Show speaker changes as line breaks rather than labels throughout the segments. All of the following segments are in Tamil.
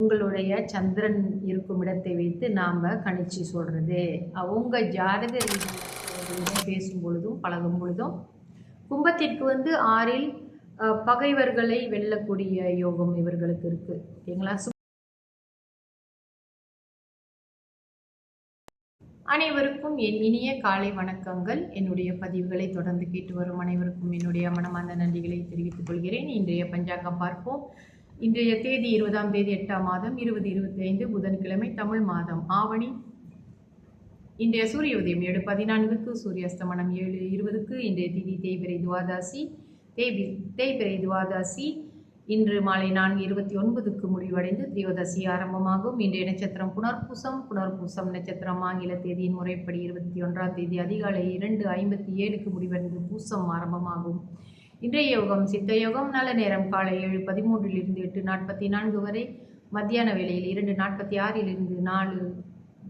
உங்களுடைய சந்திரன் இருக்கும் இடத்தை வைத்து நாம் கணிச்சு சொல்கிறது. அவங்க ஜாதக ரீதியாக பேசும் பொழுதும் பழகும் பொழுதும் கும்பத்திற்கு 6ல் பகைவர்களை வெல்லக்கூடிய யோகம் இவர்களுக்கு இருக்கு. ஓகேங்களா? அனைவருக்கும் என் இனிய காலை வணக்கங்கள். என்னுடைய பதிவுகளை தொடர்ந்து கேட்டு வரும் அனைவருக்கும் என்னுடைய மனமார்ந்த நன்றிகளை தெரிவித்துக் கொள்கிறேன். இன்றைய பஞ்சாங்கம் பார்ப்போம். இன்றைய தேதி 20ஆம் தேதி 8ஆம் மாதம் 2025 புதன்கிழமை, தமிழ் மாதம் ஆவணி. இன்றைய சூரிய உதயம் 7:14க்கு, சூரிய அஸ்தமனம் 7:20க்கு. இன்றைய திதி தேய்பிறை துவாதாசி. தேய்பிறை துவாதாசி இன்று மாலை 4:29க்கு முடிவடைந்து திரியோதசி ஆரம்பமாகும். இன்றைய நட்சத்திரம் புனர்பூசம் நட்சத்திரம். ஆங்கில தேதியின் முறைப்படி 21ஆம் தேதி அதிகாலை 2:57க்கு முடிவடைந்து பூசம் ஆரம்பமாகும். இன்றைய யோகம் சித்த யோகம். நல்ல நேரம் காலை 7:13 8:44 வரை. மத்தியான வேளையில் 2:46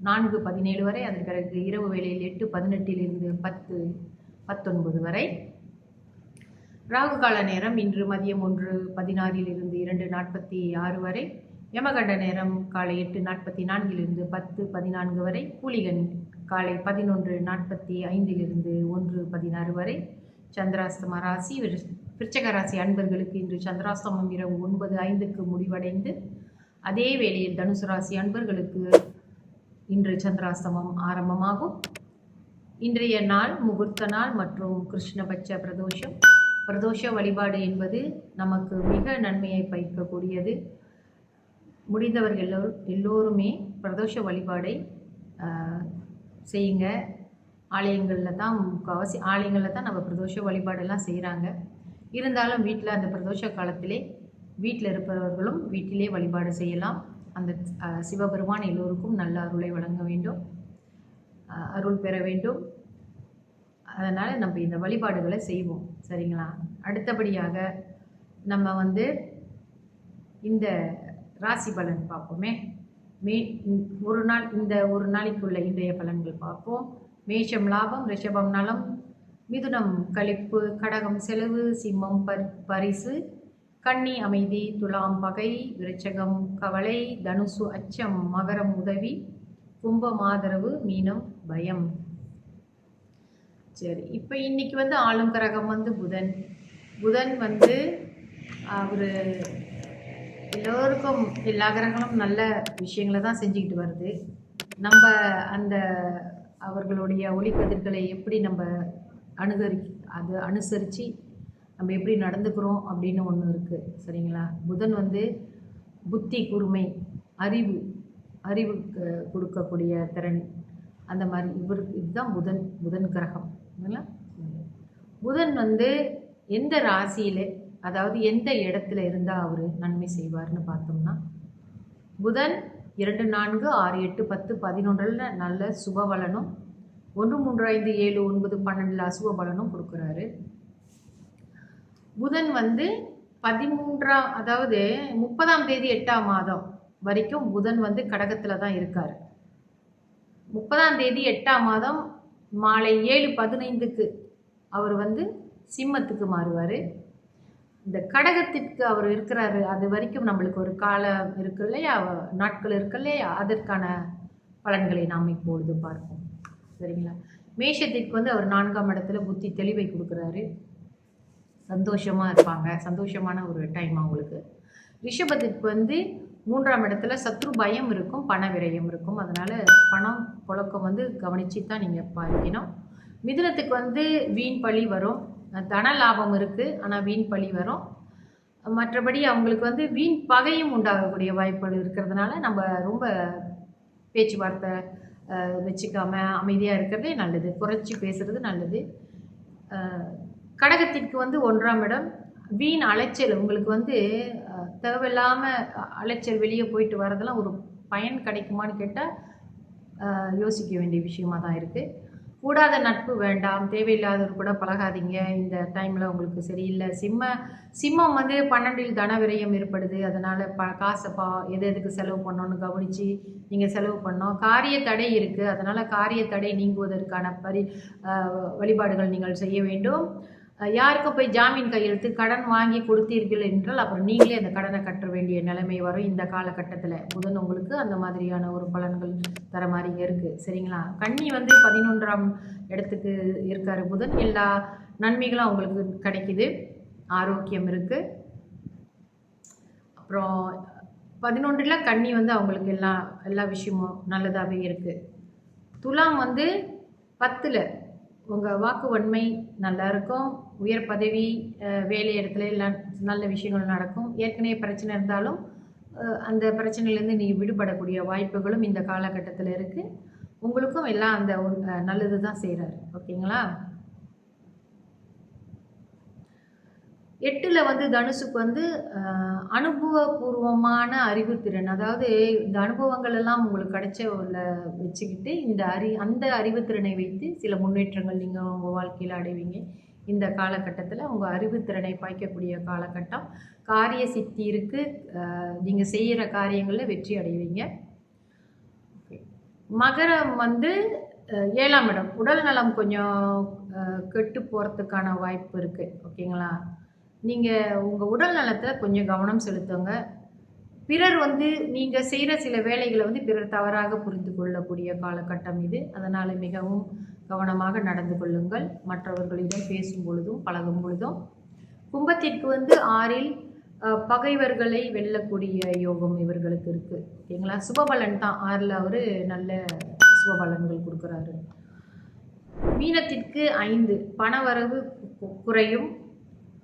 4:17 வரை. அதன் பிறகு இரவு வேளையில் 8:18 10:19 வரை. ராகு கால நேரம் இன்று மதியம் 1:16 2:46 வரை. யமகண்ட நேரம் காலை 8:44 10:14 வரை. கூலிகன் காலை 11:45 1:16 வரை. சந்திராஸ்தம ராசி விருச்சக ராசி அன்பர்களுக்கு இன்று சந்திராஸ்தமம் இரவு 9:05க்கு முடிவடைந்து, அதே வேளையில் தனுசு ராசி அன்பர்களுக்கு இன்று சந்திராஸ்தமம் ஆரம்பமாகும். இன்றைய நாள் முகூர்த்த நாள் மற்றும் கிருஷ்ணபட்ச பிரதோஷ வழிபாடு என்பது நமக்கு மிக நன்மையை பயக்கக்கூடியது. முடிந்தவர்கள் எல்லோருமே பிரதோஷ வழிபாடை செய்யுங்க. ஆலயங்களில் தான் முக்கால்வாசி ஆலயங்களில் தான் நம்ம பிரதோஷ வழிபாடெல்லாம் செய்கிறாங்க. இருந்தாலும் வீட்டில் அந்த பிரதோஷ காலத்திலே வீட்டில் இருப்பவர்களும் வீட்டிலே வழிபாடு செய்யலாம். அந்த சிவபெருமான் எல்லோருக்கும் நல்ல அருளை வழங்க வேண்டும், அருள் பெற வேண்டும். அதனால் நம்ம இந்த வழிபாடுகளை செய்வோம். சரிங்களா? அடுத்தபடியாக நம்ம இந்த ராசி பலன் பார்ப்போமே. ஒரு நாளைக்குள்ள இன்றைய பலன்கள் பார்ப்போம். மேஷம் லாபம், ரிஷபம் நலம், மிதுனம் களிப்பு, கடகம் செலவு, சிம்மம் பரிசு, கன்னி அமைதி, துலாம் பகை, விருச்சகம் கவலை, தனுசு அச்சம், மகரம் உதவி, கும்பம் ஆதரவு, மீனம் பயம். சரி, இப்போ இன்னைக்கு ஆளும் கிரகம் புதன் அவர் எல்லோருக்கும் எல்லா கிரகங்களும் நல்ல விஷயங்களை தான் செஞ்சுக்கிட்டு வருது. நம்ம அந்த அவர்களுடைய ஒளிக்கதிர்களை எப்படி நம்ம அனுசரித்து நம்ம எப்படி நடந்துக்கிறோம் அப்படின்னு ஒன்று இருக்குது. சரிங்களா? புதன் புத்தி கூர்மை, அறிவு கொடுக்கக்கூடிய திறன், அந்த மாதிரி இதுதான் புதன் கிரகம். புதன் எந்த ராசியில், அதாவது எந்த இடத்துல இருந்தால் அவர் நன்மை செய்வார்னு பார்த்தோம்னா, புதன் 2, 4, 6, 8, 10, 11 நல்ல சுபபலனும், 1, 3, 5, 7, 9, 12 அசுப பலனும் கொடுக்குறாரு. புதன் 13ஆம் அதாவது 30ஆம் தேதி 8ஆம் மாதம் வரைக்கும் புதன் கடகத்தில் தான் இருக்கார். 30ஆம் தேதி 8ஆம் மாதம் மாலை 7:15க்கு அவர் சிம்மத்துக்கு மாறுவார். இந்த கடகத்திற்கு அவர் இருக்கிறாரு. அது வரைக்கும் நம்மளுக்கு ஒரு காலம் இருக்கு இல்லையா, நாட்கள் இருக்கு இல்லையா, அதற்கான பலன்களை நாம் இப்பொழுது பார்ப்போம். சரிங்களா? மேஷத்திற்கு அவர் 4ஆம் இடத்துல புத்தி தெளிவை கொடுக்குறாரு. சந்தோஷமாக இருப்பாங்க, சந்தோஷமான ஒரு டைம் அவங்களுக்கு. ரிஷபத்திற்கு 3ஆம் இடத்துல சத்ரு பயம் இருக்கும், பண விரயம் இருக்கும். அதனால் பணம் புழக்கம் கவனித்து தான் நீங்கள் பார்க்கணும். மிதுனத்துக்கு வீண் பழி வரும், தன லாபம் இருக்குது, ஆனால் வீண் பழி வரும். மற்றபடி அவங்களுக்கு வீண் பகையும் உண்டாகக்கூடிய வாய்ப்புகள் இருக்கிறதுனால நம்ம ரொம்ப பேச்சுவார்த்தை வச்சுக்காம அமைதியாக இருக்கிறதே நல்லது, குறைச்சி பேசுகிறது நல்லது. கடகத்திற்கு 1ஆம் இடம் வீண் அலைச்சல். உங்களுக்கு தேவையில்லாமல் அலைச்சல், வெளியே போயிட்டு வரதெல்லாம் ஒரு பயன் கிடைக்குமான்னு கேட்டால் யோசிக்க வேண்டிய விஷயமா தான் இருக்குது. கூடாத நட்பு வேண்டாம், தேவையில்லாதவர் கூட பழகாதீங்க. இந்த டைமில் உங்களுக்கு சரியில்லை. சிம்மம் 12இல் தன விரயம் ஏற்படுது. அதனால் காசை எதுக்கு செலவு பண்ணோன்னு கவனித்து நீங்கள் செலவு பண்ணோம். காரிய தடை இருக்குது. அதனால் காரிய தடை நீங்குவதற்கான வழிபாடுகள் நீங்கள் செய்ய வேண்டும். யாருக்கும் போய் ஜாமீன் கையெழுத்து கடன் வாங்கி கொடுத்தீர்கள் என்றால் அப்புறம் நீங்களே அந்த கடனை கட்ட வேண்டிய நிலைமை வரும் இந்த காலகட்டத்தில். புதன் உங்களுக்கு அந்த மாதிரியான ஒரு பலன்கள் தர மாதிரி இருக்குது. சரிங்களா? கன்னி வந்து 11ஆம் இடத்துக்கு இருக்கார் புதன். எல்லா நன்மைகளும் அவங்களுக்கு கிடைக்குது. ஆரோக்கியம் இருக்குது. அப்புறம் 11ல் கன்னி வந்து அவங்களுக்கு எல்லா விஷயமும் நல்லதாகவே இருக்குது. துலாம் வந்து 10ல் உங்கள் வாக்கு வன்மை நல்லாயிருக்கும். உயர் பதவி, வேலை இடத்துல எல்லாம் நல்ல விஷயங்கள் நடக்கும். ஏற்கனவே பிரச்சனை இருந்தாலும் அந்த பிரச்சனையிலேருந்து நீங்கள் விடுபடக்கூடிய வாய்ப்புகளும் இந்த காலகட்டத்தில் இருக்குது. உங்களுக்கும் எல்லாம் அந்த நல்லது தான் செய்கிறாரு. ஓகேங்களா? 8ல் வந்து தனுசுக்கு வந்து அனுபவபூர்வமான அறிவுத்திறன், அதாவது இந்த அனுபவங்கள் எல்லாம் உங்களுக்கு கிடைச்ச வச்சுக்கிட்டு அந்த அறிவுத்திறனை வைத்து சில முன்னேற்றங்கள் நீங்கள் உங்கள் வாழ்க்கையில் அடைவீங்க. இந்த காலகட்டத்தில் உங்கள் அறிவுத்திறனை பாய்க்கக்கூடிய காலகட்டம். காரிய சித்தி இருக்குது. நீங்கள் செய்கிற காரியங்களில் வெற்றி அடைவீங்க. மகரம் வந்து 7ஆம் இடம். உடல் நலம் கொஞ்சம் கெட்டு போகிறதுக்கான வாய்ப்பு இருக்குது. ஓகேங்களா? நீங்கள் உங்கள் உடல் நலத்தில் கொஞ்சம் கவனம் செலுத்துங்க. பிறர் வந்து நீங்கள் செய்கிற சில வேலைகளை வந்து பிறர் தவறாக புரிந்து கொள்ளக்கூடிய காலகட்டம் இது. அதனால் மிகவும் கவனமாக நடந்து கொள்ளுங்கள். மற்றவர்களிடம் பேசும் பொழுதும் பழகும் பொழுதும். கும்பத்திற்கு வந்து 6ல் பகைவர்களை வெல்லக்கூடிய யோகம் இவர்களுக்கு இருக்குது. ஓகேங்களா? சுபபலன் தான். 6ல் அவர் நல்ல சுபபலன்கள் கொடுக்குறாரு. மீனத்திற்கு 5 பணவரவு குறையும்.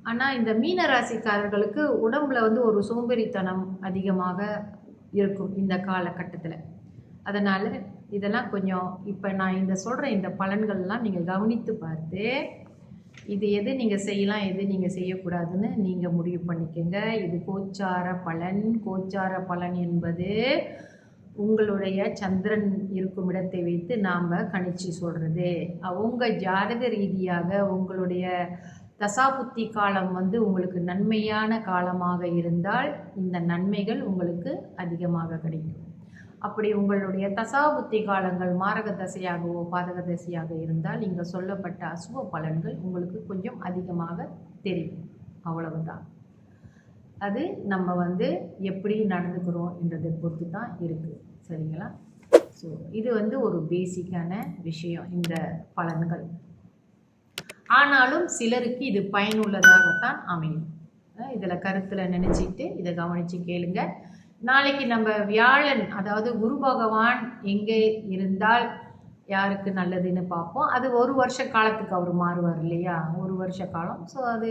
ஆனால் இந்த மீன ராசிக்காரர்களுக்கு உடம்புல வந்து ஒரு சோம்பேறித்தனம் அதிகமாக இருக்கும் இந்த காலகட்டத்தில். அதனால் இதெல்லாம் கொஞ்சம் இப்போ நான் சொல்கிற இந்த பலன்கள்லாம் நீங்கள் கவனித்து பார்த்து இது எது நீங்கள் செய்யலாம், எது நீங்கள் செய்யக்கூடாதுன்னு நீங்கள் முடிவு பண்ணிக்கோங்க. இது கோச்சார பலன். கோச்சார பலன் என்பது உங்களுடைய சந்திரன் இருக்கும் இடத்தை வைத்து நாம் கணிச்சு சொல்கிறது. உங்கள் ஜாதக ரீதியாக உங்களுடைய தசாபுத்தி காலம் வந்து உங்களுக்கு நன்மையான காலமாக இருந்தால் இந்த நன்மைகள் உங்களுக்கு அதிகமாக கிடைக்கும். அப்படி உங்களுடைய தசாபுத்தி காலங்கள் மாரக தசையாகவோ பாதக தசையாக இருந்தால் இங்கே சொல்லப்பட்ட அசுப பலன்கள் உங்களுக்கு கொஞ்சம் அதிகமாக தெரியும். அவ்வளவுதான். அது நம்ம வந்து எப்படி நடந்துக்கிறோம் என்றதை பொறுத்து தான் இருக்குது. சரிங்களா? ஸோ இது வந்து ஒரு பேசிக்கான விஷயம் இந்த பலன்கள். ஆனாலும் சிலருக்கு இது பயனுள்ளதாகத்தான் அமையும். இதில் கருத்தில் நினச்சிட்டு இதை கவனித்து கேளுங்க. நாளைக்கு நம்ம வியாழன், அதாவது குரு பகவான் எங்கே இருந்தால் யாருக்கு நல்லதுன்னு பார்ப்போம். அது ஒரு வருஷ காலத்துக்கு அவர் மாறுவார் இல்லையா? ஒரு வருஷ காலம். ஸோ அது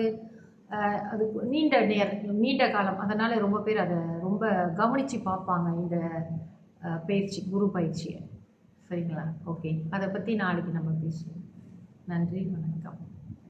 நீண்ட காலம். அதனால் ரொம்ப பேர் அதை ரொம்ப கவனித்து பார்ப்பாங்க இந்த பயிற்சி, குரு பயிற்சியை. சரிங்களா? ஓகே, அதை பற்றி நாளைக்கு நம்ம பேசுவோம். நன்றி, வணக்கம்.